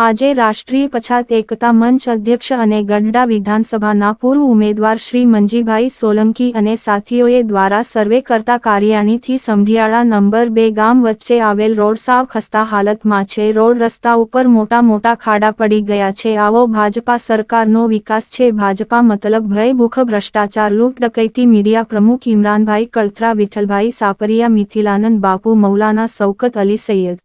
આજે રાષ્ટ્રીય પછાત એકતા મંચ અધ્યક્ષ અને ગઢડા વિધાનસભાના પૂર્વ ઉમેદવાર શ્રી મંજીભાઈ સોલંકી અને સાથીઓએ દ્વારા સર્વે કરતા કારિયાણીથી સમઢિયાળા નંબર 2 ગામ વચ્ચે આવેલ રોડ સાવ ખસ્તા હાલતમાં છે. રોડ રસ્તા ઉપર મોટા ખાડા પડી ગયા છે. આવો ભાજપા સરકારનો વિકાસ છે? ભાજપા મતલબ ભય, ભૂખ, ભ્રષ્ટાચાર, લૂંટ, ડકૈતી. મીડિયા પ્રમુખ ઇમરાનભાઈ કળથરા, વિઠ્ઠલભાઈ સાપરિયા, મિથિલાનંદ બાપુ, મૌલાના શૌકત અલી સૈયદ.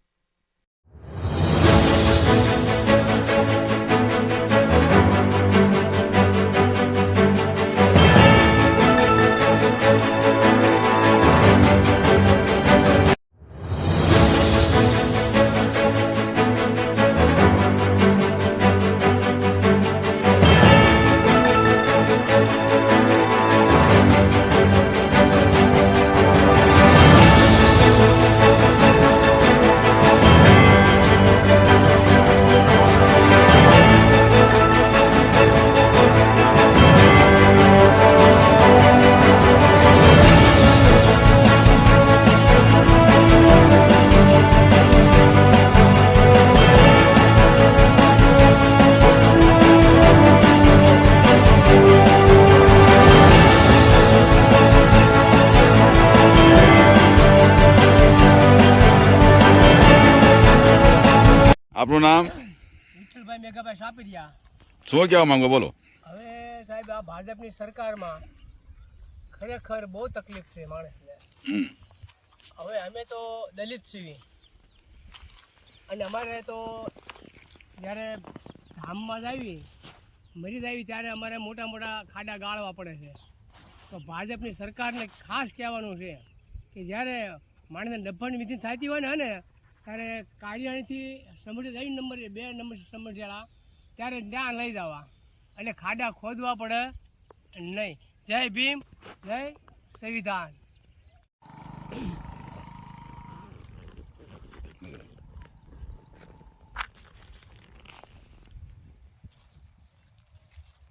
આપનું નામ? વિઠ્ઠલભાઈ મેઘાભાઈ સાપરિયા. શું કહેવા માંગો, બોલો. હવે સાહેબ, આ ભાજપની સરકારમાં ખરેખર બહુ તકલીફ છે માણસને. હવે અમે તો દલિત છીએ અને અમારે તો જ્યારે ધામમાં જ મરી જ ત્યારે અમારે મોટા ખાડા ગાળવા પડે છે. તો ભાજપની સરકારને ખાસ કહેવાનું છે કે જ્યારે માણસને ડફણ વિધિ થતી હોય ને ત્યારે કારિયાણીથી સમઢિયાળા નંબર 2 નંબર સમઢિયાળા ત્યારે ત્યાં લઈ જવા અને ખાડા ખોદવા પડે નહીં. જય ભીમ, જય સંવિધાન.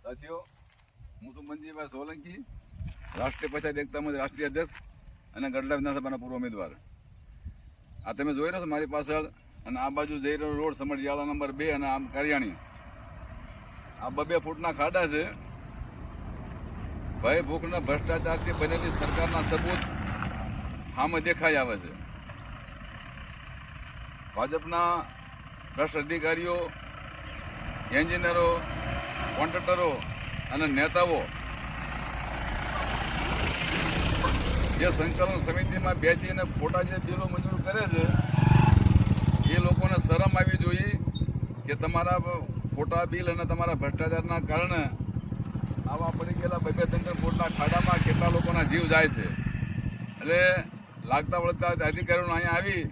સાથીઓ, હું છું મંજીભાઈ સોલંકી, રાષ્ટ્રીય પછાત એકતા મંચ રાષ્ટ્રીય અધ્યક્ષ અને ગઢડા વિધાનસભાના પૂર્વ ઉમેદવાર. આ તમે જોઈ રહ્યો છો મારી પાછળ, અને આ બાજુ જઈ રહ્યો રોડ સમઢિયાળા નંબર 2 અને આમ કારિયાણી. આ 2 ફૂટના ખાડા છે. ભય, ભૂખ ને ભ્રષ્ટાચારથી બનેલી સરકારના સબૂત સામે દેખાઈ આવે છે. ભાજપના ભ્રષ્ટ અધિકારીઓ, એન્જિનિયરો, કોન્ટ્રાક્ટરો અને નેતાઓ જે સંકલન સમિતિમાં બેસીને ખોટા જે બિલો મંજૂર કરે છે, એ લોકોને શરમ આવી જોઈએ કે તમારા ખોટા બિલ અને તમારા ભ્રષ્ટાચારના કારણે આવા પડી ગયેલા 2-3 ફૂટના ખાડામાં કેટલા લોકોના જીવ જાય છે. એટલે લાગતા વળગતા અધિકારીઓને અહીંયા આવી